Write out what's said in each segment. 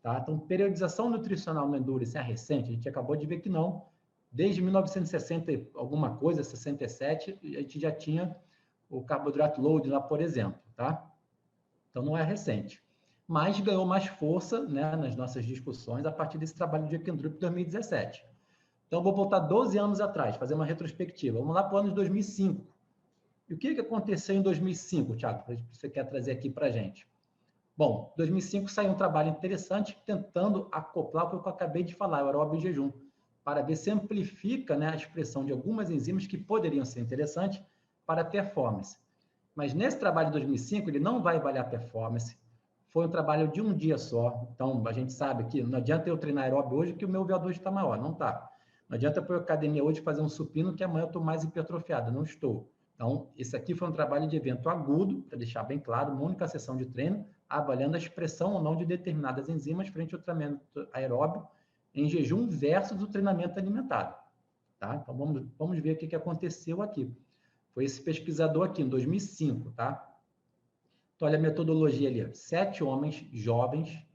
Tá? Então, periodização nutricional no Endurance é recente? A gente acabou de ver que não. Desde 1960 alguma coisa, 67, a gente já tinha o carboidrato load lá, por exemplo. Tá? Então, não é recente. Mas ganhou mais força, né, nas nossas discussões a partir desse trabalho de Ekendrup 2017. Então, vou voltar 12 anos atrás, fazer uma retrospectiva. Vamos lá para o ano de 2005. E o que aconteceu em 2005, Thiago, que você quer trazer aqui para a gente? Bom, em 2005 saiu um trabalho interessante tentando acoplar o que eu acabei de falar, o aeróbio em jejum, para ver se amplifica, né, a expressão de algumas enzimas que poderiam ser interessantes para a performance. Mas nesse trabalho de 2005, ele não vai avaliar performance. Foi um trabalho de um dia só. Então, a gente sabe que não adianta eu treinar aeróbio hoje que o meu VO2 está maior. Não está. Não adianta eu ir para a academia hoje fazer um supino que amanhã eu estou mais hipertrofiado. Não estou. Então, esse aqui foi um trabalho de evento agudo, para deixar bem claro, uma única sessão de treino, avaliando a expressão ou não de determinadas enzimas frente ao treinamento aeróbio em jejum versus o treinamento alimentado. Tá? Então, vamos ver o que aconteceu aqui. Foi esse pesquisador aqui, em 2005, tá? Então, olha a metodologia ali. 7 homens jovens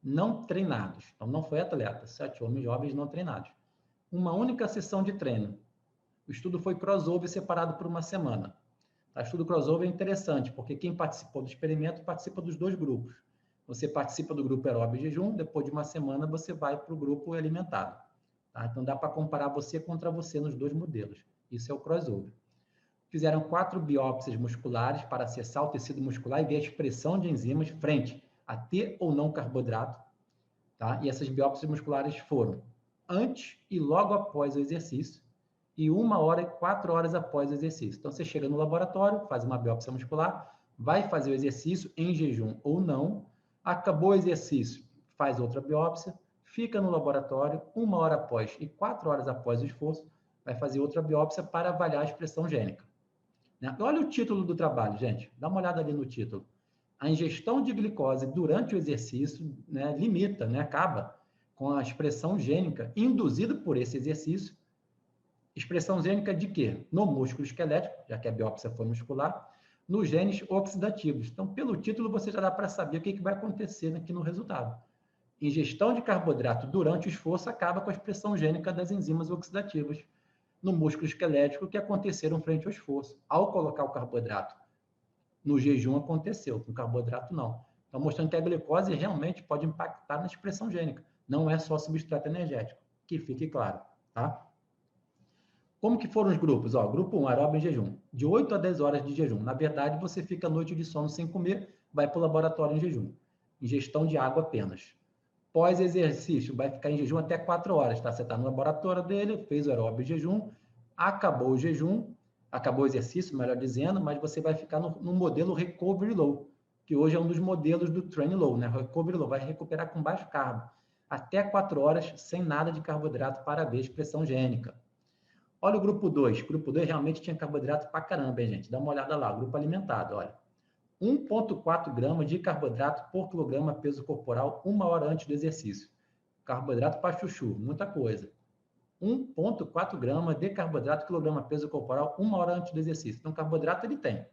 não treinados. Então, não foi atleta. 7 homens jovens não treinados. Uma única sessão de treino. O estudo foi crossover separado por uma semana. O estudo crossover é interessante, porque quem participou do experimento participa dos 2 grupos. Você participa do grupo aeróbio e jejum, depois de uma semana você vai para o grupo alimentado. Tá? Então, dá para comparar você contra você nos 2 modelos. Isso é o crossover. Fizeram 4 biópsias musculares para acessar o tecido muscular e ver a expressão de enzimas frente a ter ou não carboidrato. Tá? E essas biópsias musculares foram antes e logo após o exercício e 1 hora e 4 horas após o exercício. Então, você chega no laboratório, faz uma biópsia muscular, vai fazer o exercício em jejum ou não, acabou o exercício, faz outra biópsia, fica no laboratório, 1 hora após e 4 horas após o esforço, vai fazer outra biópsia para avaliar a expressão gênica. Olha o título do trabalho, gente. Dá uma olhada ali no título. A ingestão de glicose durante o exercício, né, limita, né, acaba com a expressão gênica induzida por esse exercício. Expressão gênica de quê? No músculo esquelético, já que a biópsia foi muscular, nos genes oxidativos. Então, pelo título, você já dá para saber o que vai acontecer aqui no resultado. Ingestão de carboidrato durante o esforço acaba com a expressão gênica das enzimas oxidativas no músculo esquelético que aconteceram frente ao esforço. Ao colocar o carboidrato no jejum, aconteceu, com carboidrato não. Então, mostrando que a glicose realmente pode impactar na expressão gênica. Não é só substrato energético, que fique claro, tá? Como que foram os grupos? Ó, grupo 1, aeróbio em jejum. De 8 a 10 horas de jejum. Na verdade, você fica a noite de sono sem comer, vai para o laboratório em jejum. Ingestão de água apenas. Pós-exercício, vai ficar em jejum até 4 horas, tá? Você está no laboratório dele, fez o aeróbio em jejum, acabou o jejum, acabou o exercício, melhor dizendo, mas você vai ficar no modelo Recovery Low, que hoje é um dos modelos do Train Low, né? Recovery Low, vai recuperar com baixo carbo, até 4 horas, sem nada de carboidrato para ver a expressão gênica. Olha o grupo 2. O grupo 2 realmente tinha carboidrato pra caramba, hein, gente? Dá uma olhada lá, grupo alimentado, olha. 1,4 gramas de carboidrato por quilograma peso corporal 1 hora antes do exercício. Carboidrato para chuchu, muita coisa. 1,4 gramas de carboidrato por quilograma peso corporal 1 hora antes do exercício. Então, carboidrato ele tem,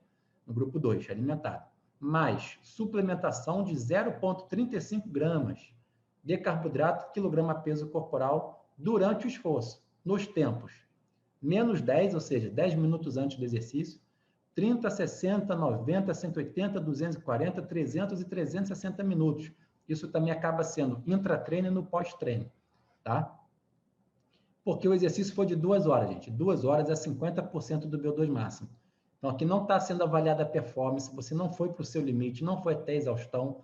no grupo 2, alimentado. Mais suplementação de 0,35 gramas de carboidrato quilograma peso corporal durante o esforço, nos tempos. Menos 10, ou seja, 10 minutos antes do exercício, 30, 60, 90, 180, 240, 300 e 360 minutos. Isso também acaba sendo intratreino e no pós-treino, tá? Porque o exercício foi de 2 horas, gente. 2 horas é 50% do VO2 máximo. Então, aqui não está sendo avaliada a performance, você não foi para o seu limite, não foi até a exaustão.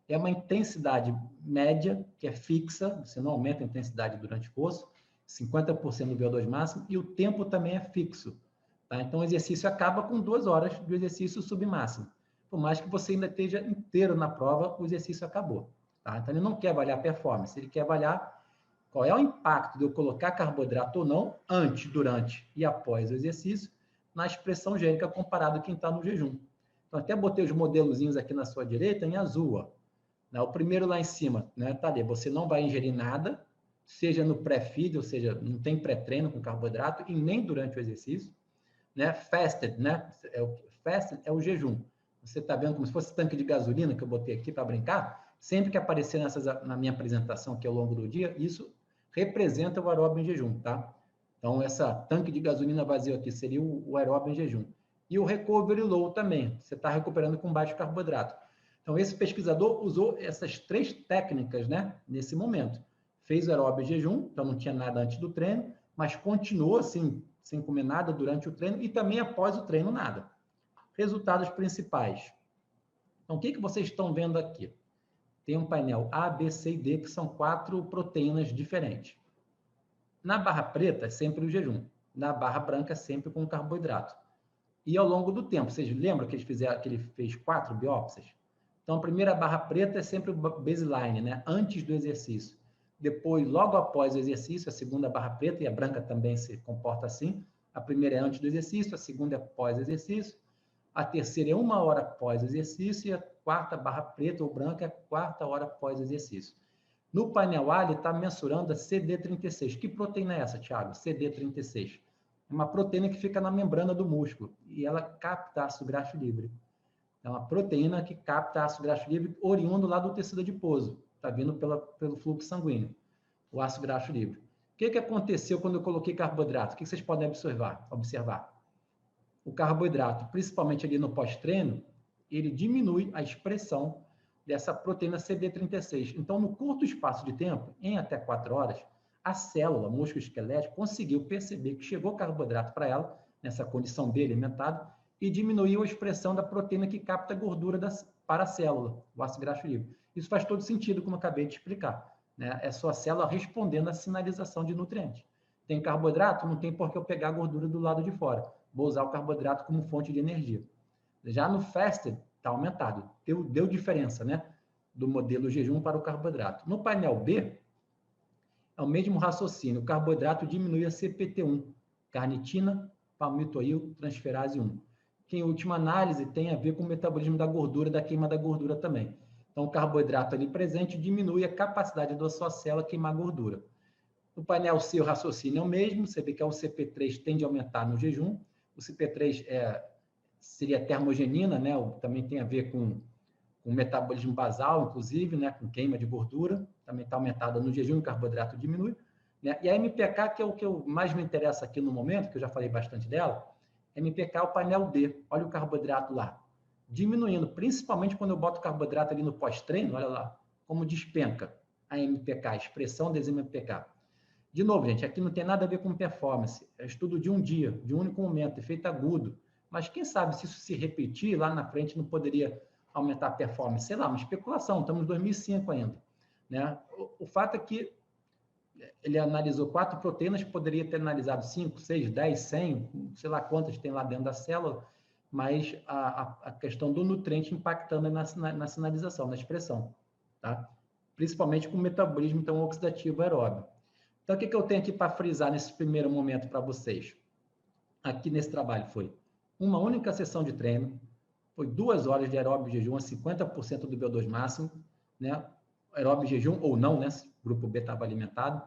É uma intensidade média, que é fixa, você não aumenta a intensidade durante o esforço, 50% do VO2 máximo, e o tempo também é fixo. Tá? Então, o exercício acaba com 2 horas do exercício submáximo. Por mais que você ainda esteja inteiro na prova, o exercício acabou. Tá? Então, ele não quer avaliar a performance, ele quer avaliar qual é o impacto de eu colocar carboidrato ou não, antes, durante e após o exercício, na expressão gênica comparado a quem está no jejum. Então, até botei os modelozinhos aqui na sua direita em azul. Ó. O primeiro lá em cima, né, tá ali, você não vai ingerir nada, seja no pré-feed, ou seja, não tem pré-treino com carboidrato, e nem durante o exercício. Né? Fasted, né? Fasted é o jejum. Você está vendo como se fosse tanque de gasolina que eu botei aqui para brincar? Sempre que aparecer na minha apresentação aqui ao longo do dia, isso representa o aeróbio em jejum, tá? Então, essa tanque de gasolina vazio aqui seria o aeróbio em jejum. E o recovery low também, você está recuperando com baixo carboidrato. Então, esse pesquisador usou essas 3 técnicas, né, nesse momento. Fez o aeróbio em jejum, então não tinha nada antes do treino, mas continuou assim, sem comer nada durante o treino e também após o treino, nada. Resultados principais. Então, o que vocês estão vendo aqui? Tem um painel A, B, C e D, que são 4 proteínas diferentes. Na barra preta é sempre o jejum. Na barra branca é sempre com carboidrato. E ao longo do tempo, vocês lembram que ele fez 4 biópsias? Então, a primeira barra preta é sempre o baseline, né? Antes do exercício. Depois, logo após o exercício, a segunda barra preta, e a branca também se comporta assim. A primeira é antes do exercício, a segunda é após o exercício. A terceira é 1 hora após o exercício e a quarta barra preta ou branca é 4ª hora após o exercício. No painel A, ele está mensurando a CD36. Que proteína é essa, Thiago? CD36. É uma proteína que fica na membrana do músculo e ela capta ácido graxo livre. É uma proteína que capta ácido graxo livre oriundo lá do tecido adiposo. Está vindo pelo fluxo sanguíneo, o ácido graxo livre. O que aconteceu quando eu coloquei carboidrato? O que vocês podem observar? O carboidrato, principalmente ali no pós-treino, ele diminui a expressão dessa proteína CD36. Então, no curto espaço de tempo, em até 4 horas, a célula músculo-esquelética conseguiu perceber que chegou carboidrato para ela, nessa condição B alimentada, e diminuiu a expressão da proteína que capta gordura para a célula, o ácido graxo livre. Isso faz todo sentido, como eu acabei de explicar, né? É só a célula respondendo à sinalização de nutrientes. Tem carboidrato? Não tem por que eu pegar a gordura do lado de fora. Vou usar o carboidrato como fonte de energia. Já no fasted, está aumentado. Deu diferença, né? Do modelo jejum para o carboidrato. No painel B, é o mesmo raciocínio. O carboidrato diminui a CPT1, carnitina, palmitoil, transferase 1. Que, em última análise, tem a ver com o metabolismo da gordura, da queima da gordura também. Então, o carboidrato ali presente diminui a capacidade da sua célula queimar gordura. No painel C, o raciocínio é o mesmo. Você vê que o CP3 tende a aumentar no jejum. O CP3 seria termogenina, né? Também tem a ver com o metabolismo basal, inclusive, né? Com queima de gordura. Também está aumentada no jejum, o carboidrato diminui. Né? E a MPK, que é o que mais me interessa aqui no momento, que eu já falei bastante dela, MPK é o painel D. Olha o carboidrato lá. Diminuindo, principalmente quando eu boto carboidrato ali no pós-treino, olha lá, como despenca a MPK, a expressão desse MPK. De novo, gente, aqui não tem nada a ver com performance. É estudo de um dia, de um único momento, efeito agudo. Mas quem sabe se isso se repetir lá na frente não poderia aumentar a performance? Sei lá, uma especulação, estamos em 2005 ainda. Né? O fato é que ele analisou 4 proteínas, poderia ter analisado 5, 6, 10, 100, sei lá quantas tem lá dentro da célula, mas a questão do nutriente impactando na sinalização, na expressão, tá? Principalmente com o metabolismo então oxidativo aeróbio. Então, o que eu tenho aqui para frisar nesse primeiro momento para vocês? Aqui nesse trabalho foi uma única sessão de treino, foi 2 horas de aeróbio jejum a 50% do VO2 máximo, né? Aeróbio jejum ou não, né? O grupo B estava alimentado.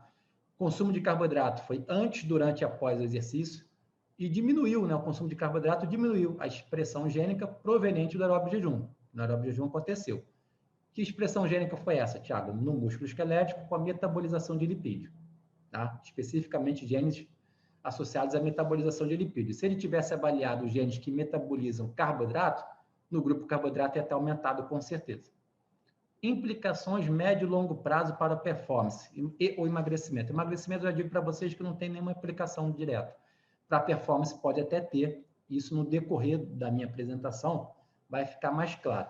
Consumo de carboidrato foi antes, durante e após o exercício e diminuiu, né? O consumo de carboidrato diminuiu a expressão gênica proveniente do aeróbio jejum. No aeróbio jejum aconteceu. Que expressão gênica foi essa, Thiago? No músculo esquelético com a metabolização de lipídio, tá? Especificamente genes associados à metabolização de lipídios. Se ele tivesse avaliado os genes que metabolizam carboidrato, no grupo carboidrato ia ter aumentado com certeza. Implicações médio e longo prazo para a performance e o emagrecimento. Emagrecimento, eu já digo para vocês que não tem nenhuma implicação direta. Para a performance pode até ter, isso no decorrer da minha apresentação vai ficar mais claro.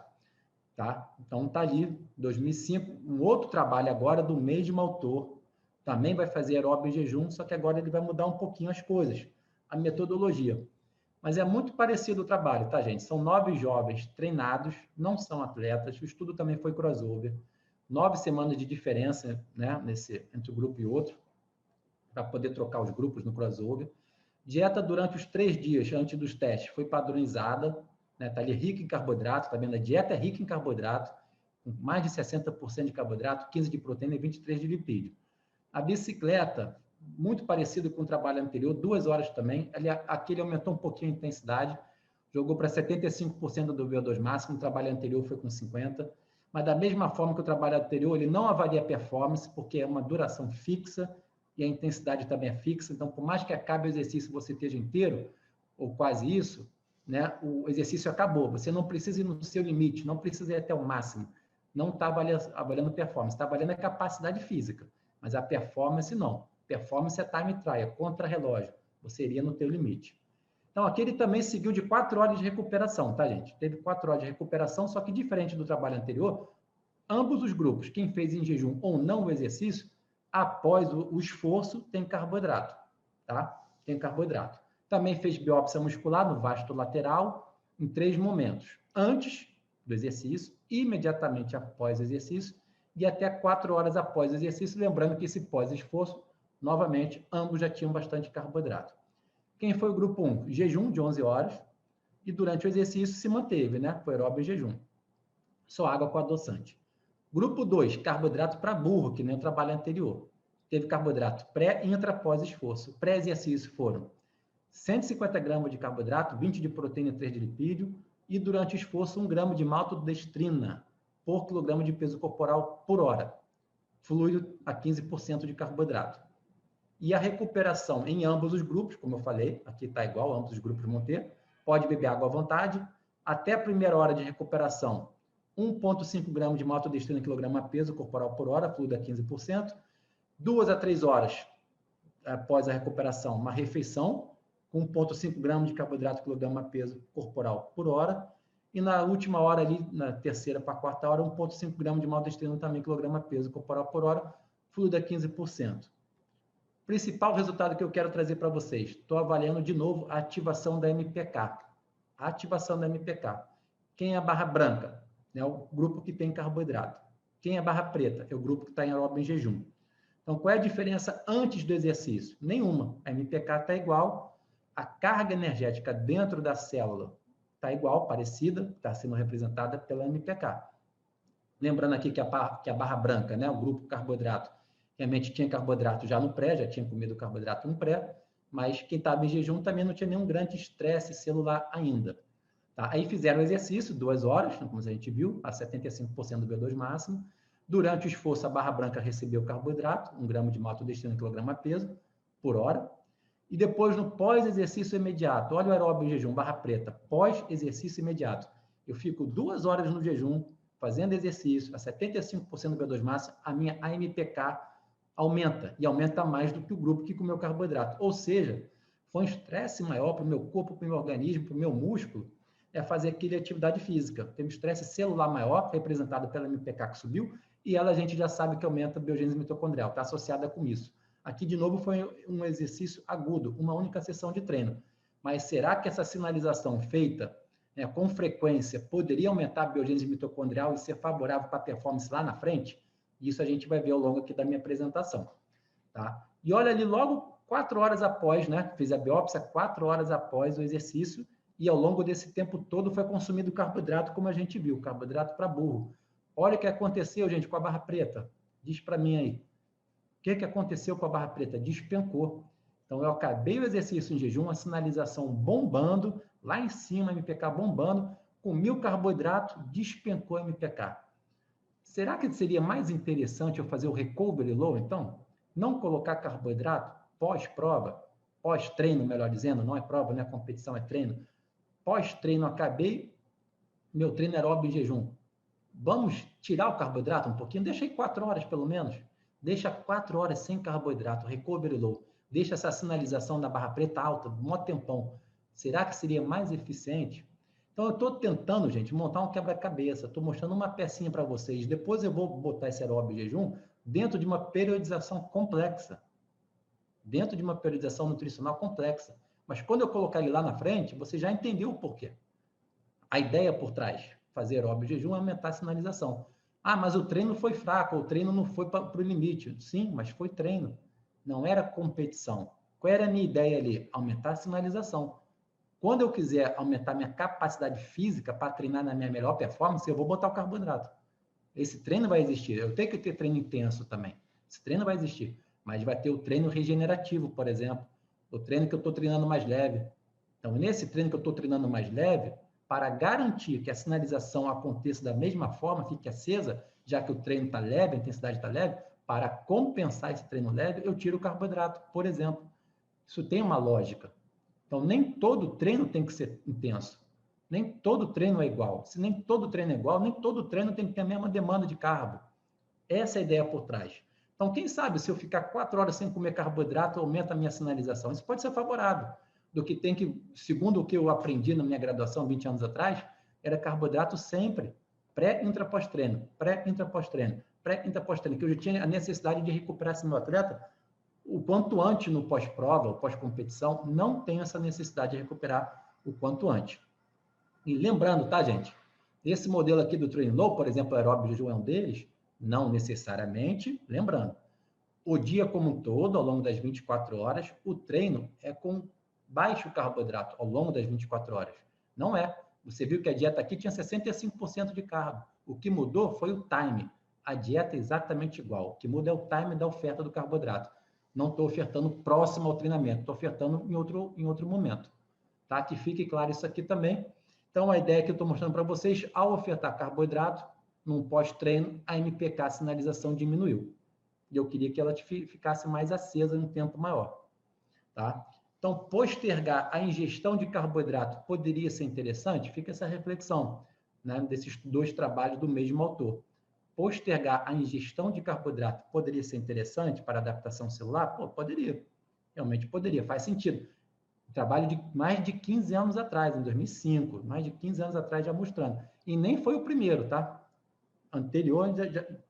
Tá? Então está ali, 2005, um outro trabalho agora do mesmo autor, também vai fazer aeróbio em jejum, só que agora ele vai mudar um pouquinho as coisas, a metodologia. Mas é muito parecido o trabalho, tá, gente? São 9 jovens treinados, não são atletas, o estudo também foi crossover, 9 semanas de diferença, né, entre um grupo e outro, para poder trocar os grupos no crossover. Dieta durante os 3 dias antes dos testes foi padronizada, né, tá ali rica em carboidrato, tá vendo? A dieta é rica em carboidrato, com mais de 60% de carboidrato, 15% de proteína e 23% de lipídio. A bicicleta, muito parecido com o trabalho anterior, 2 horas também. Aqui ele aumentou um pouquinho a intensidade, jogou para 75% do VO2 máximo, o trabalho anterior foi com 50%. mas da mesma forma que o trabalho anterior, ele não avalia a performance, porque é uma duração fixa e a intensidade também é fixa. Então, por mais que acabe o exercício você esteja inteiro, ou quase isso, né, o exercício acabou. Você não precisa ir no seu limite, não precisa ir até o máximo. Não está avaliando performance, está avaliando a capacidade física, mas a performance não. Performance é time trial, contra-relógio. Você iria no teu limite. Então, aqui ele também seguiu de 4 horas de recuperação, tá, gente? Teve 4 horas de recuperação, só que diferente do trabalho anterior, ambos os grupos, quem fez em jejum ou não o exercício, após o esforço, tem carboidrato, tá? Tem carboidrato. Também fez biópsia muscular no vasto lateral em 3 momentos. Antes do exercício, imediatamente após o exercício e até 4 horas após o exercício, lembrando que esse pós-esforço, novamente, ambos já tinham bastante carboidrato. Quem foi o grupo 1? Jejum de 11 horas e durante o exercício se manteve, né? Foi aeróbio e jejum. Só água com adoçante. Grupo 2, carboidrato para burro, que nem o trabalho anterior. Teve carboidrato pré, intra, pós-esforço. Pré-exercício foram 150 gramas de carboidrato, 20 de proteína e 3 de lipídio, e durante o esforço 1 grama de maltodextrina por quilograma de peso corporal por hora. Fluido a 15% de carboidrato. E a recuperação em ambos os grupos, como eu falei, aqui está igual, ambos os grupos vão ter, pode beber água à vontade, até a primeira hora de recuperação, 1,5 gramas de maltodextrina quilograma peso corporal por hora, fluido a 15%, 2 a 3 horas após a recuperação, uma refeição, com 1,5 gramas de carboidrato quilograma peso corporal por hora, e na última hora ali, na terceira para a quarta hora, 1,5 gramas de maltodextrina também quilograma peso corporal por hora, fluido a 15%. Principal resultado que eu quero trazer para vocês. Estou avaliando de novo a ativação da MPK. A ativação da MPK. Quem é a barra branca? É o grupo que tem carboidrato. Quem é a barra preta? É o grupo que está em aeróbio em jejum. Então, qual é a diferença antes do exercício? Nenhuma. A MPK está igual. A carga energética dentro da célula está igual, parecida, está sendo representada pela MPK. Lembrando aqui que a barra branca, né, o grupo carboidrato, realmente tinha carboidrato já no pré, já tinha comido carboidrato no pré, mas quem estava em jejum também não tinha nenhum grande estresse celular ainda. Tá? Aí fizeram o exercício, 2 horas, como a gente viu, a 75% do VO2 máximo. Durante o esforço, a barra branca recebeu carboidrato, 1 grama de maltodextrina quilograma peso por hora. E depois, no pós-exercício imediato, olha o aeróbio em jejum, barra preta, pós-exercício imediato. Eu fico 2 horas no jejum, fazendo exercício, a 75% do VO2 máximo, a minha AMPK aumenta, e aumenta mais do que o grupo que comeu carboidrato. Ou seja, foi um estresse maior para o meu corpo, para o meu organismo, para o meu músculo, fazer aquela atividade física. Tem um estresse celular maior, representado pela MPK que subiu, e ela a gente já sabe que aumenta a biogênese mitocondrial, está associada com isso. Aqui, de novo, foi um exercício agudo, uma única sessão de treino. Mas será que essa sinalização feita com frequência poderia aumentar a biogênese mitocondrial e ser favorável para a performance lá na frente? Isso a gente vai ver ao longo aqui da minha apresentação. Tá? E olha ali, logo 4 horas após, né? Fiz a biópsia 4 horas após o exercício, e ao longo desse tempo todo foi consumido carboidrato, como a gente viu, carboidrato para burro. Olha o que aconteceu, gente, com a barra preta. Diz para mim aí. O que aconteceu com a barra preta? Despencou. Então, eu acabei o exercício em jejum, a sinalização bombando, lá em cima, MPK bombando, comi o carboidrato, despencou a MPK. Será que seria mais interessante eu fazer o recovery low, então? Não colocar carboidrato pós-prova, pós-treino, melhor dizendo, não é prova, não é competição, é treino. Pós-treino, acabei meu treino aeróbio em jejum. Vamos tirar o carboidrato um pouquinho? Deixa aí 4 horas, pelo menos. Deixa 4 horas sem carboidrato, recovery low. Deixa essa sinalização da barra preta alta, um mó tempão. Será que seria mais eficiente? Então, eu estou tentando, gente, montar um quebra-cabeça. Estou mostrando uma pecinha para vocês. Depois eu vou botar esse aeróbio em jejum dentro de uma periodização complexa. Dentro de uma periodização nutricional complexa. Mas quando eu colocar ele lá na frente, você já entendeu o porquê. A ideia por trás, fazer aeróbio em jejum é aumentar a sinalização. Ah, mas o treino foi fraco, o treino não foi para o limite. Sim, mas foi treino. Não era competição. Qual era a minha ideia ali? Aumentar a sinalização. Quando eu quiser aumentar minha capacidade física para treinar na minha melhor performance, eu vou botar o carboidrato. Esse treino vai existir. Eu tenho que ter treino intenso também. Esse treino vai existir. Mas vai ter o treino regenerativo, por exemplo. O treino que eu estou treinando mais leve. Então, nesse treino que eu estou treinando mais leve, para garantir que a sinalização aconteça da mesma forma, fique acesa, já que o treino está leve, a intensidade está leve, para compensar esse treino leve, eu tiro o carboidrato, por exemplo. Isso tem uma lógica. Então, nem todo treino tem que ser intenso. Nem todo treino é igual. Se nem todo treino é igual, nem todo treino tem que ter a mesma demanda de carbo. Essa é a ideia por trás. Então, quem sabe, se eu ficar 4 horas sem comer carboidrato, aumenta a minha sinalização. Isso pode ser favorável. Do que tem que, segundo o que eu aprendi na minha graduação 20 anos atrás, era carboidrato sempre, pré, intra, pós-treino, pré, intra, pós-treino, pré, intra, pós-treino, que eu já tinha a necessidade de recuperar esse meu atleta o quanto antes no pós-prova, ou pós-competição, não tenho essa necessidade de recuperar o quanto antes. E lembrando, tá, gente? Esse modelo aqui do Train Low, por exemplo, o aeróbio jejum é um deles, não necessariamente, lembrando, o dia como um todo, ao longo das 24 horas, o treino é com baixo carboidrato ao longo das 24 horas. Não é. Você viu que a dieta aqui tinha 65% de carbo. O que mudou foi o time. A dieta é exatamente igual. O que muda é o time da oferta do carboidrato. Não estou ofertando próximo ao treinamento, estou ofertando em outro momento. Tá? Que fique claro isso aqui também. Então, a ideia que eu estou mostrando para vocês, ao ofertar carboidrato, num pós-treino, a MPK, a sinalização, diminuiu. E eu queria que ela ficasse mais acesa em um tempo maior. Tá? Então, postergar a ingestão de carboidrato poderia ser interessante? Fica essa reflexão, né, desses 2 trabalhos do mesmo autor. Postergar a ingestão de carboidrato poderia ser interessante para adaptação celular? Pô, poderia. Realmente poderia, faz sentido. Trabalho de mais de 15 anos atrás, em 2005, mais de 15 anos atrás já mostrando. E nem foi o primeiro, tá? Anterior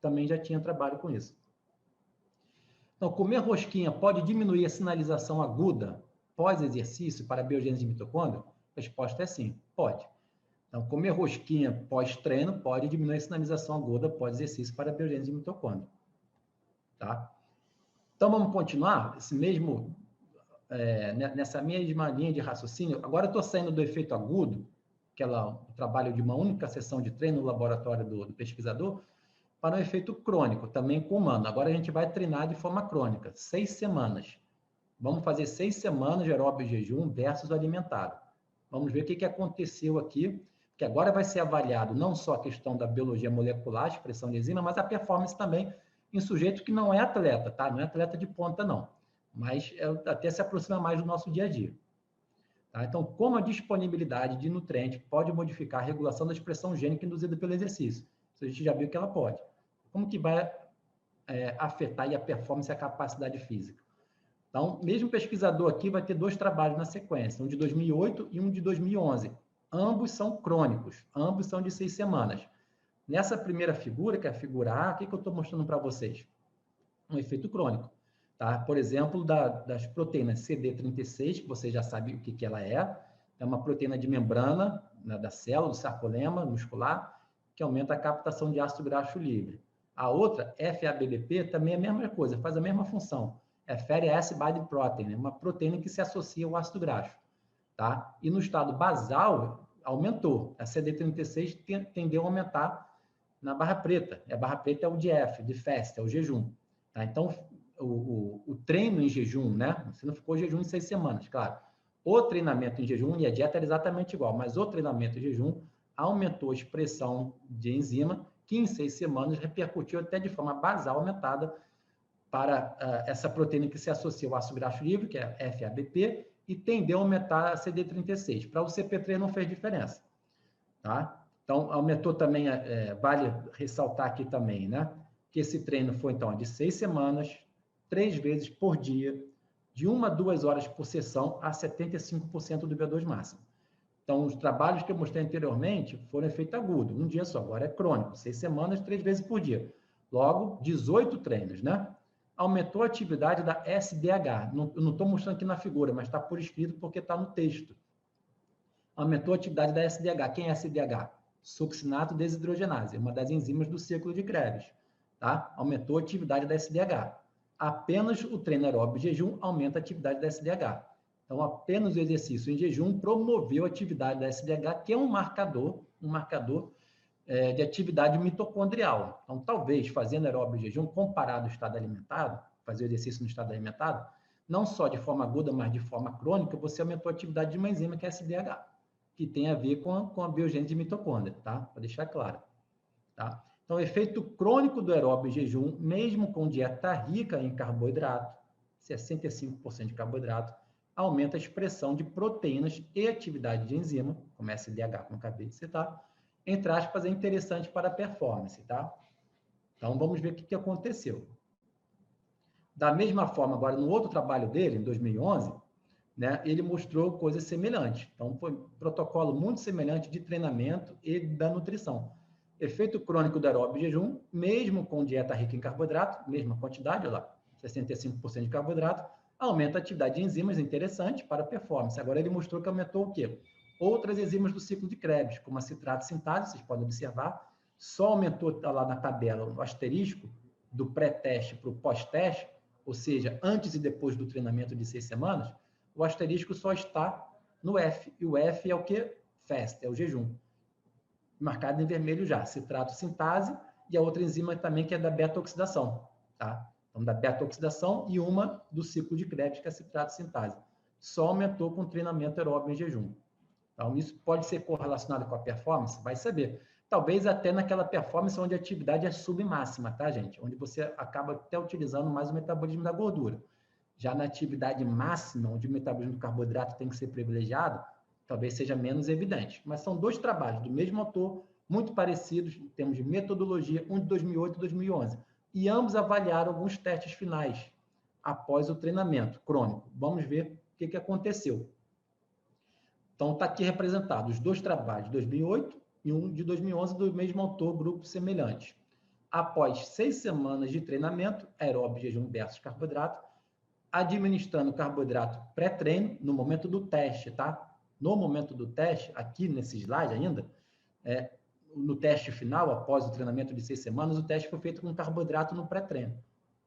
também já tinha trabalho com isso. Então, comer rosquinha pode diminuir a sinalização aguda pós-exercício para a biogênese de mitocôndrio? A resposta é sim, pode. Então, comer rosquinha pós-treino pode diminuir a sinalização aguda pós-exercício para a biogênese de mitocôndrio. Tá? Então, vamos continuar nessa mesma linha de raciocínio. Agora eu estou saindo do efeito agudo, que é o trabalho de uma única sessão de treino no laboratório do pesquisador, para um efeito crônico, também com humano. Agora a gente vai treinar de forma crônica, 6 semanas. Vamos fazer 6 semanas de aeróbio e jejum versus alimentado. Vamos ver o que aconteceu aqui, que agora vai ser avaliado não só a questão da biologia molecular, expressão de enzima, mas a performance também em sujeito que não é atleta, tá? Não é atleta de ponta, não. Mas até se aproxima mais do nosso dia a dia. Tá? Então, como a disponibilidade de nutriente pode modificar a regulação da expressão gênica induzida pelo exercício? Isso a gente já viu que ela pode. Como que vai afetar a performance e a capacidade física? Então, mesmo pesquisador aqui vai ter 2 trabalhos na sequência, um de 2008 e um de 2011. Ambos são crônicos, ambos são de 6 semanas. Nessa primeira figura, que é a figura A, o que eu estou mostrando para vocês? Um efeito crônico. Tá? Por exemplo, das proteínas CD36, que você já sabe o que ela é uma proteína de membrana, né, da célula, do sarcolema muscular, que aumenta a captação de ácido graxo livre. A outra, FABBP, também é a mesma coisa, faz a mesma função. É Fatty Acid Binding Protein, uma proteína que se associa ao ácido graxo. Tá? E no estado basal, aumentou. A CD36 tendeu a aumentar na barra preta. A barra preta é o DF, de fast, é o jejum. Tá? Então, o treino em jejum, né? Você não ficou jejum em 6 semanas, claro. O treinamento em jejum e a dieta era exatamente igual, mas o treinamento em jejum aumentou a expressão de enzima, que em 6 semanas repercutiu até de forma basal aumentada para essa proteína que se associa ao ácido graxo livre, que é a FABP, e tendeu a aumentar a CD36. Para o CP3 não fez diferença. Tá? Então, aumentou também, vale ressaltar aqui também, né? Que esse treino foi, então, de 6 semanas, 3 vezes por dia, de 1 a 2 horas por sessão, a 75% do VO2 máximo. Então, os trabalhos que eu mostrei anteriormente foram efeito agudo, um dia só, agora é crônico, 6 semanas, 3 vezes por dia. Logo, 18 treinos, né? Aumentou a atividade da SDH. Eu não estou mostrando aqui na figura, mas está por escrito porque está no texto. Aumentou a atividade da SDH. Quem é SDH? Succinato desidrogenase, uma das enzimas do ciclo de Krebs. Tá? Aumentou a atividade da SDH. Apenas o treino aeróbio e jejum aumenta a atividade da SDH. Então, apenas o exercício em jejum promoveu a atividade da SDH, que é um marcador de atividade mitocondrial. Então, talvez, fazendo aeróbio e jejum, comparado ao estado alimentado, fazer o exercício no estado alimentado, não só de forma aguda, mas de forma crônica, você aumentou a atividade de uma enzima que é a SDH, que tem a ver com a biogênese de mitocôndria, tá? Para deixar claro, tá? Então, o efeito crônico do aeróbio em jejum, mesmo com dieta rica em carboidrato, 65% de carboidrato, aumenta a expressão de proteínas e atividade de enzima, como SDH, como acabei de citar, entre aspas, é interessante para a performance, tá? Então, vamos ver o que aconteceu. Da mesma forma, agora, no outro trabalho dele, em 2011, né, ele mostrou coisas semelhantes. Então, foi um protocolo muito semelhante de treinamento e da nutrição. Efeito crônico do aeróbio em jejum, mesmo com dieta rica em carboidrato, mesma quantidade, olha lá, 65% de carboidrato, aumenta a atividade de enzimas, interessante para a performance. Agora, ele mostrou que aumentou o quê? Outras enzimas do ciclo de Krebs, como a citrato sintase, vocês podem observar, só aumentou, tá lá na tabela, o asterisco do pré-teste para o pós-teste, ou seja, antes e depois do treinamento de 6 semanas, o asterisco só está no F. E o F é o quê? Fast, é o jejum. Marcado em vermelho já, citrato sintase, e a outra enzima também que é da beta-oxidação, tá? Então, da beta-oxidação e uma do ciclo de Krebs, que é a citrato sintase. Só aumentou com treinamento aeróbio em jejum. Então, isso pode ser correlacionado com a performance? Vai saber. Talvez até naquela performance onde a atividade é submáxima, tá, gente? Onde você acaba até utilizando mais o metabolismo da gordura. Já na atividade máxima, onde o metabolismo do carboidrato tem que ser privilegiado, talvez seja menos evidente. Mas são dois trabalhos do mesmo autor, muito parecidos em termos de metodologia, um de 2008 e 2011. E ambos avaliaram alguns testes finais após o treinamento crônico. Vamos ver o que aconteceu. Então, está aqui representado os dois trabalhos de 2008 e um de 2011 do mesmo autor, grupos semelhantes. Após 6 semanas de treinamento, aeróbio, jejum versus carboidrato, administrando carboidrato pré-treino no momento do teste, tá? No momento do teste, aqui nesse slide ainda, no teste final, após o treinamento de 6 semanas, o teste foi feito com carboidrato no pré-treino.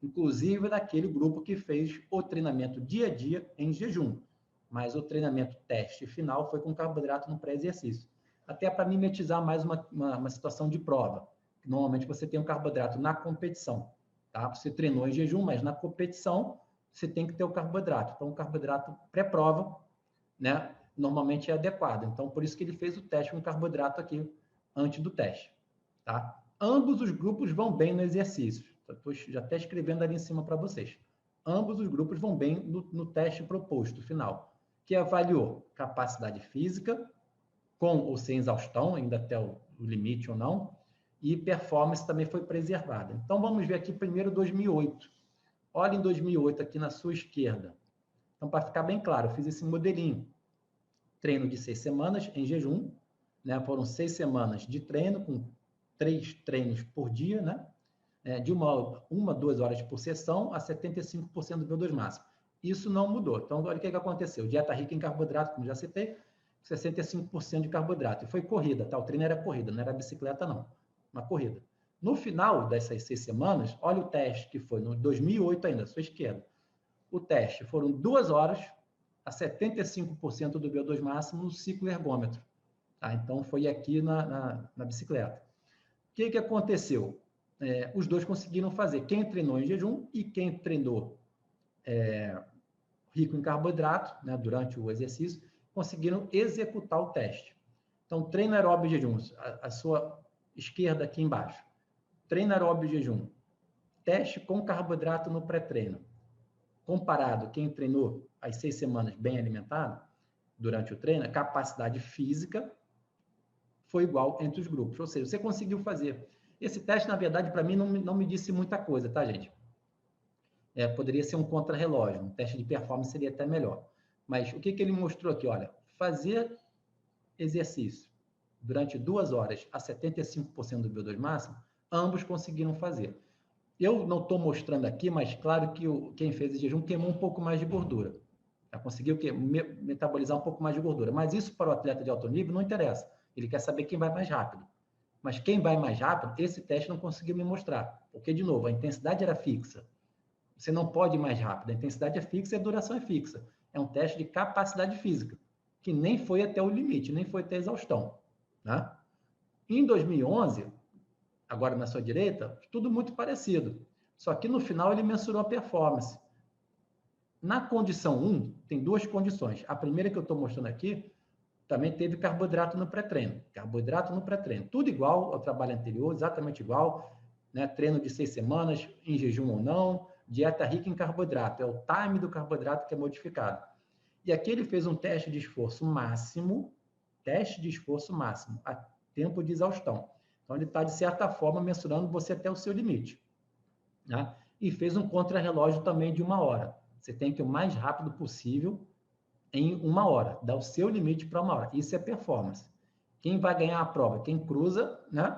Inclusive naquele grupo que fez o treinamento dia a dia em jejum. Mas o treinamento teste final foi com carboidrato no pré-exercício. Até para mimetizar mais uma situação de prova. Normalmente você tem um carboidrato na competição, tá? Você treinou em jejum, mas na competição você tem que ter o carboidrato. Então, o carboidrato pré-prova, né, normalmente é adequado. Então, por isso que ele fez o teste com carboidrato aqui, antes do teste. Tá? Ambos os grupos vão bem no exercício. Estou já até escrevendo ali em cima para vocês. Ambos os grupos vão bem no teste proposto, final, que avaliou capacidade física, com ou sem exaustão, ainda até o limite ou não, e performance também foi preservada. Então, vamos ver aqui primeiro 2008. Olha em 2008 aqui na sua esquerda. Então, para ficar bem claro, eu fiz esse modelinho. Treino de 6 semanas em jejum, né? Foram 6 semanas de treino, com 3 treinos por dia, né? De 2 horas por sessão a 75% do VO2 máximo. Isso não mudou. Então, olha o que aconteceu. Dieta rica em carboidrato, como já citei, 65% de carboidrato. E foi corrida, tá? O treino era corrida, não era bicicleta, não. Uma corrida. No final dessas 6 semanas, olha o teste que foi no 2008 ainda, à sua esquerda. O teste foram 2 horas a 75% do VO2 máximo no ciclo ergômetro. Tá? Então, foi aqui na bicicleta. O que aconteceu? Os dois conseguiram fazer. Quem treinou em jejum e quem treinou rico em carboidrato, né, durante o exercício, conseguiram executar o teste. Então, treino aeróbio em jejum, a sua esquerda aqui embaixo. Treino aeróbio em jejum. Teste com carboidrato no pré-treino. Comparado, quem treinou as 6 semanas bem alimentado, durante o treino, a capacidade física foi igual entre os grupos. Ou seja, você conseguiu fazer. Esse teste, na verdade, para mim, não me disse muita coisa, tá, gente? Poderia ser um contrarrelógio. Um teste de performance seria até melhor. Mas o que ele mostrou aqui? Olha, fazer exercício durante 2 horas a 75% do VO2 máximo, ambos conseguiram fazer. Eu não estou mostrando aqui, mas claro que quem fez o jejum queimou um pouco mais de gordura. Já conseguiu metabolizar um pouco mais de gordura. Mas isso para o atleta de alto nível não interessa. Ele quer saber quem vai mais rápido. Mas quem vai mais rápido, esse teste não conseguiu me mostrar. Porque, de novo, a intensidade era fixa. Você não pode ir mais rápido. A intensidade é fixa e a duração é fixa. É um teste de capacidade física, que nem foi até o limite, nem foi até a exaustão. Né? Em 2011... agora na sua direita, tudo muito parecido. Só que no final ele mensurou a performance. Na condição 1, tem 2 condições. A primeira que eu estou mostrando aqui, também teve carboidrato no pré-treino. Carboidrato no pré-treino. Tudo igual ao trabalho anterior, exatamente igual, né? Treino de 6 semanas, em jejum ou não, dieta rica em carboidrato. É o time do carboidrato que é modificado. E aqui ele fez um teste de esforço máximo, a tempo de exaustão. Então, ele está, de certa forma, mensurando você até o seu limite. Né? E fez um contrarrelógio também de 1 hora. Você tem que ir o mais rápido possível em 1 hora, dar o seu limite para 1 hora. Isso é performance. Quem vai ganhar a prova? Quem cruza, né,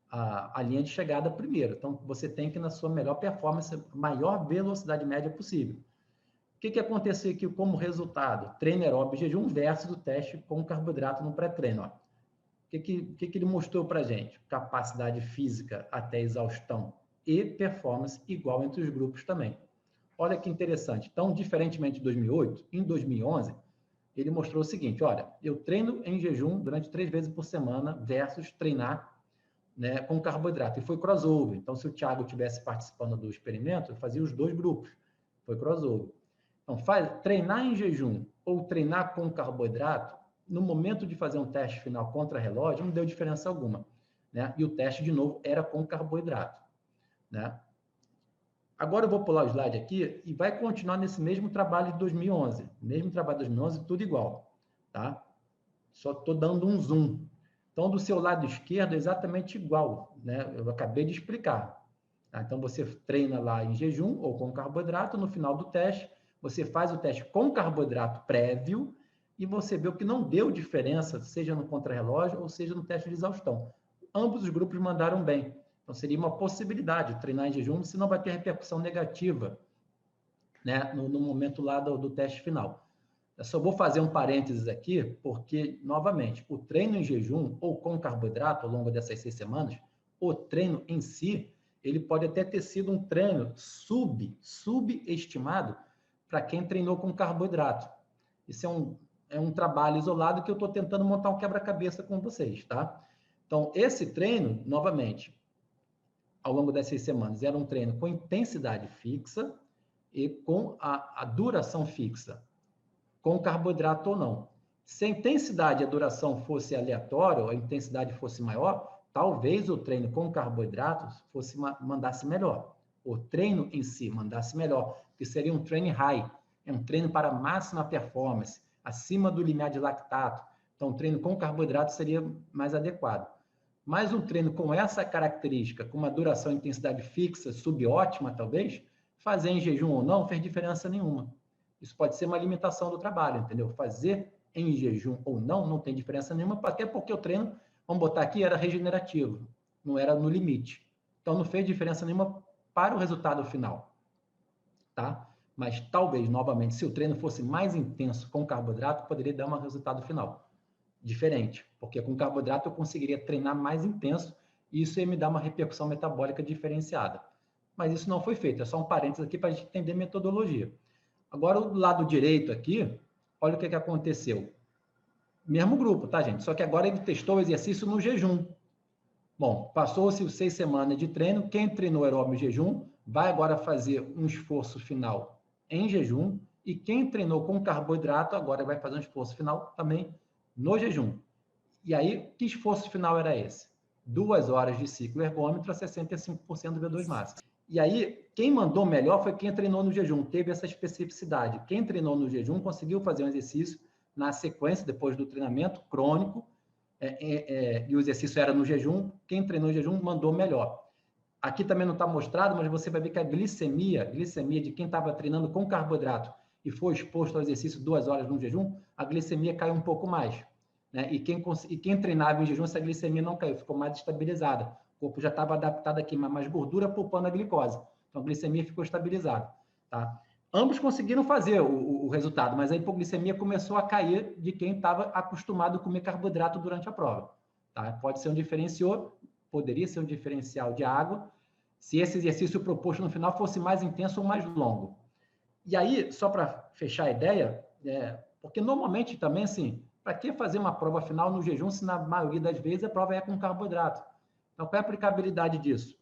a linha de chegada primeiro. Então, você tem que ir na sua melhor performance, maior velocidade média possível. O que aconteceu aqui como resultado? Treino aeróbio jejum versus o teste com carboidrato no pré-treino. O que ele mostrou para a gente? Capacidade física até exaustão e performance igual entre os grupos também. Olha que interessante. Então, diferentemente de 2008, em 2011, ele mostrou o seguinte, olha, eu treino em jejum durante 3 vezes por semana versus treinar, né, com carboidrato. E foi crossover. Então, se o Thiago estivesse participando do experimento, eu fazia os 2 grupos. Foi crossover. Então, treinar em jejum ou treinar com carboidrato, no momento de fazer um teste final contra relógio, não deu diferença alguma. Né? E o teste, de novo, era com carboidrato. Né? Agora eu vou pular o slide aqui e vai continuar nesse mesmo trabalho de 2011. Mesmo trabalho de 2011, tudo igual. Tá? Só estou dando um zoom. Então, do seu lado esquerdo é exatamente igual. Né? Eu acabei de explicar. Tá? Então, você treina lá em jejum ou com carboidrato. No final do teste, você faz o teste com carboidrato prévio e você vê o que não deu diferença, seja no contrarrelógio ou seja no teste de exaustão. Ambos os grupos mandaram bem. Então, seria uma possibilidade treinar em jejum, se não vai ter repercussão negativa, né, no momento lá do teste final. Eu só vou fazer um parênteses aqui, porque, novamente, o treino em jejum ou com carboidrato ao longo dessas 6 semanas, o treino em si, ele pode até ter sido um treino subestimado para quem treinou com carboidrato. Isso é um trabalho isolado que eu estou tentando montar um quebra-cabeça com vocês, tá? Então, esse treino, novamente, ao longo dessas semanas, era um treino com intensidade fixa e com a duração fixa, com carboidrato ou não. Se a intensidade e a duração fosse aleatória, ou a intensidade fosse maior, talvez o treino com carboidratos mandasse melhor. O treino em si mandasse melhor, que seria um training high, é um treino para máxima performance, acima do limiar de lactato. Então, o treino com carboidrato seria mais adequado. Mas um treino com essa característica, com uma duração e intensidade fixa, subótima talvez, fazer em jejum ou não, fez diferença nenhuma. Isso pode ser uma limitação do trabalho, entendeu? Fazer em jejum ou não tem diferença nenhuma, até porque o treino, vamos botar aqui, era regenerativo, não era no limite. Então, não fez diferença nenhuma para o resultado final. Tá? Mas talvez, novamente, se o treino fosse mais intenso com carboidrato, poderia dar um resultado final diferente, porque com carboidrato eu conseguiria treinar mais intenso e isso ia me dar uma repercussão metabólica diferenciada. Mas isso não foi feito, é só um parênteses aqui para a gente entender metodologia. Agora, o lado direito aqui, olha o que aconteceu. Mesmo grupo, tá, gente? Só que agora ele testou o exercício no jejum. Bom, passou-se os 6 semanas de treino, quem treinou aeróbio em jejum vai agora fazer um esforço final em jejum e quem treinou com carboidrato agora vai fazer um esforço final também no jejum. E aí, que esforço final era esse? 2 horas de ciclo ergômetro a 65% do V2 máximo. E aí, quem mandou melhor foi quem treinou no jejum, teve essa especificidade. Quem treinou no jejum conseguiu fazer um exercício na sequência, depois do treinamento crônico, e o exercício era no jejum, quem treinou no jejum mandou melhor. Aqui também não está mostrado, mas você vai ver que a glicemia de quem estava treinando com carboidrato e foi exposto ao exercício 2 horas no jejum, a glicemia caiu um pouco mais. Né? E quem treinava em jejum, essa glicemia não caiu, ficou mais estabilizada. O corpo já estava adaptado a queimar mais gordura, poupando a glicose. Então, a glicemia ficou estabilizada. Tá? Ambos conseguiram fazer o resultado, mas a hipoglicemia começou a cair de quem estava acostumado a comer carboidrato durante a prova. Tá? Pode ser um diferencial, poderia ser um diferencial de água, se esse exercício proposto no final fosse mais intenso ou mais longo. E aí, só para fechar a ideia, porque normalmente também, assim, para que fazer uma prova final no jejum se na maioria das vezes a prova é com carboidrato? Então, qual é a aplicabilidade disso?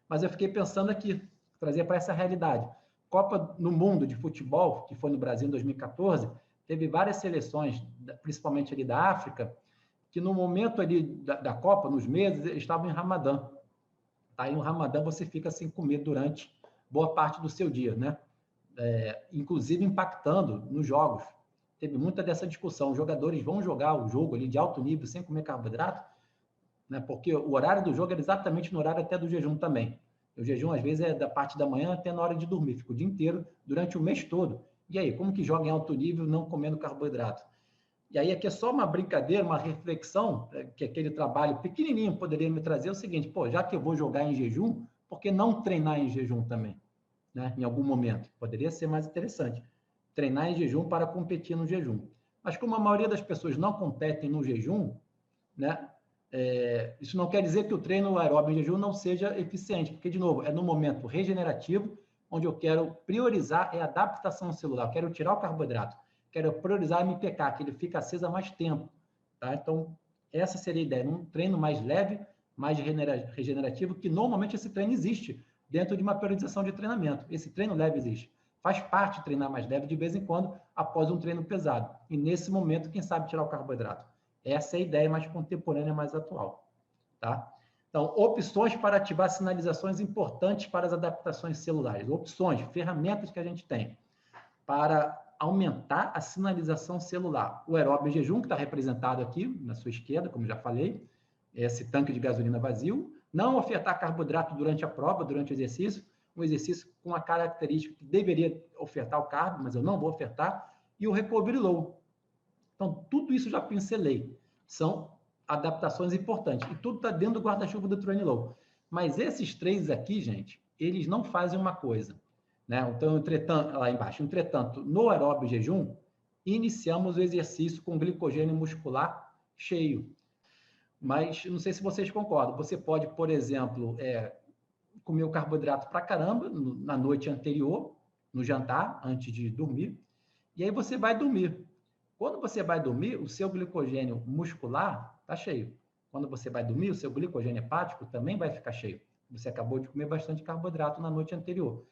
Mas eu fiquei pensando aqui, trazer para essa realidade. Copa no Mundo de Futebol, que foi no Brasil em 2014, Teve várias seleções, principalmente ali da África, que no momento ali da Copa, nos meses, eles estavam em Ramadã. Tá? E no Ramadã você fica sem comer durante boa parte do seu dia, né? Inclusive impactando nos jogos. Teve muita dessa discussão. Os jogadores vão jogar o jogo ali de alto nível sem comer carboidrato, né? Porque o horário do jogo era exatamente no horário até do jejum também. O jejum, às vezes, é da parte da manhã até na hora de dormir. Fica o dia inteiro, durante o mês todo. E aí, como que joga em alto nível não comendo carboidrato? E aí aqui é só uma brincadeira, uma reflexão, que aquele trabalho pequenininho poderia me trazer o seguinte, pô, já que eu vou jogar em jejum, por que não treinar em jejum também? Né? Em algum momento. Poderia ser mais interessante. Treinar em jejum para competir no jejum. Mas como a maioria das pessoas não competem no jejum, né? Isso não quer dizer que o treino aeróbio em jejum não seja eficiente, porque, de novo, é no momento regenerativo, onde eu quero priorizar a adaptação celular, eu quero tirar o carboidrato, quero priorizar a MPK, que ele fica aceso há mais tempo. Tá? Então, essa seria a ideia, um treino mais leve, mais regenerativo, que normalmente esse treino existe dentro de uma periodização de treinamento. Esse treino leve existe. Faz parte de treinar mais leve de vez em quando, após um treino pesado. E nesse momento, quem sabe tirar o carboidrato. Essa é a ideia mais contemporânea, mais atual. Tá? Então, opções para ativar sinalizações importantes para as adaptações celulares. Opções, ferramentas que a gente tem para aumentar a sinalização celular. O aeróbio em jejum, que está representado aqui na sua esquerda, como já falei, esse tanque de gasolina vazio. Não ofertar carboidrato durante a prova, durante o exercício. Um exercício com a característica que deveria ofertar o carbo, mas eu não vou ofertar. E o recovery low. Então, tudo isso já pincelei. São adaptações importantes. E tudo está dentro do guarda-chuva do Train Low. Mas esses três aqui, gente, eles não fazem uma coisa. Né? Então, entretanto, lá embaixo, entretanto, no aeróbio jejum, iniciamos o exercício com glicogênio muscular cheio. Mas, não sei se vocês concordam, você pode, por exemplo, comer o carboidrato pra caramba na noite anterior, no jantar, antes de dormir, e aí você vai dormir. Quando você vai dormir, o seu glicogênio muscular está cheio. Quando você vai dormir, o seu glicogênio hepático também vai ficar cheio. Você acabou de comer bastante carboidrato na noite anterior.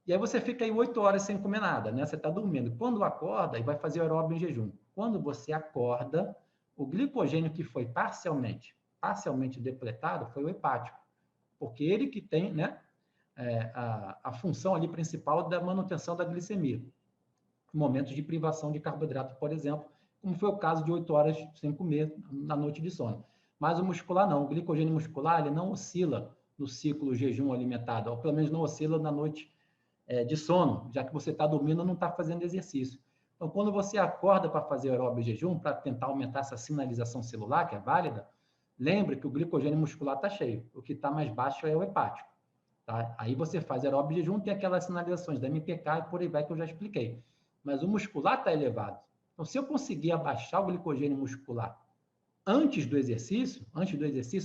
E aí você fica aí 8 horas sem comer nada, né? Você está dormindo. Quando acorda, e vai fazer o aeróbio em jejum. Quando você acorda, o glicogênio que foi parcialmente depletado foi o hepático. Porque ele que tem, né, a função ali principal da manutenção da glicemia. Momentos de privação de carboidrato, por exemplo, como foi o caso de 8 horas sem comer na noite de sono. Mas o muscular não, o glicogênio muscular ele não oscila no ciclo jejum alimentado, ou pelo menos não oscila na noite de sono, já que você está dormindo e não está fazendo exercício. Então, quando você acorda para fazer aeróbio jejum, para tentar aumentar essa sinalização celular, que é válida, lembre que o glicogênio muscular está cheio, o que está mais baixo é o hepático. Tá? Aí você faz aeróbio jejum, tem aquelas sinalizações da MPK e por aí vai que eu já expliquei. Mas o muscular está elevado. Então, se eu conseguir abaixar o glicogênio muscular antes do exercício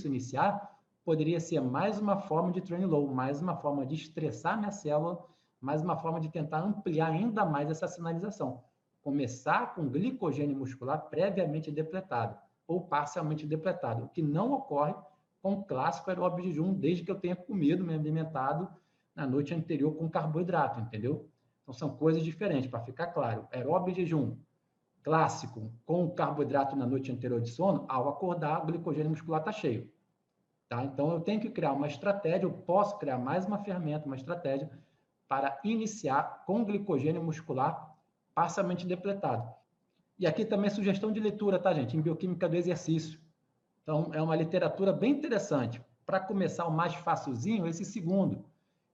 iniciar, poderia ser mais uma forma de train low, mais uma forma de estressar minha célula, mais uma forma de tentar ampliar ainda mais essa sinalização. Começar com glicogênio muscular previamente depletado ou parcialmente depletado, o que não ocorre com o clássico aeróbio jejum, desde que eu tenha comido, me alimentado na noite anterior com carboidrato, entendeu? Então, são coisas diferentes, para ficar claro. Aeróbio jejum clássico com carboidrato na noite anterior de sono, ao acordar, o glicogênio muscular está cheio. Tá? Então, eu tenho que criar uma estratégia, eu posso criar mais uma ferramenta, uma estratégia, para iniciar com glicogênio muscular parcialmente depletado. E aqui também sugestão de leitura, tá, gente? Em Bioquímica do Exercício. Então, é uma literatura bem interessante. Para começar o mais facilzinho, esse segundo.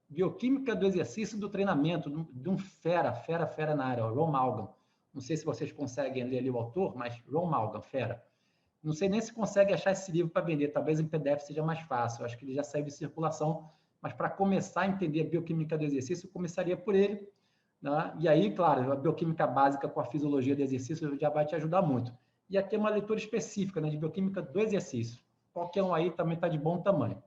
Bioquímica do Exercício e do Treinamento, de um fera na área, o Ron Malgan. Não sei se vocês conseguem ler ali o autor, mas Ron Malgan, fera. Não sei nem se consegue achar esse livro para vender, talvez em PDF seja mais fácil. Eu acho que ele já saiu de circulação, mas para começar a entender a bioquímica do exercício, eu começaria por ele. Né? E aí, claro, a bioquímica básica com a fisiologia do exercício já vai te ajudar muito. E aqui é uma leitura específica, né, de bioquímica do exercício. Qualquer um aí também está de bom tamanho.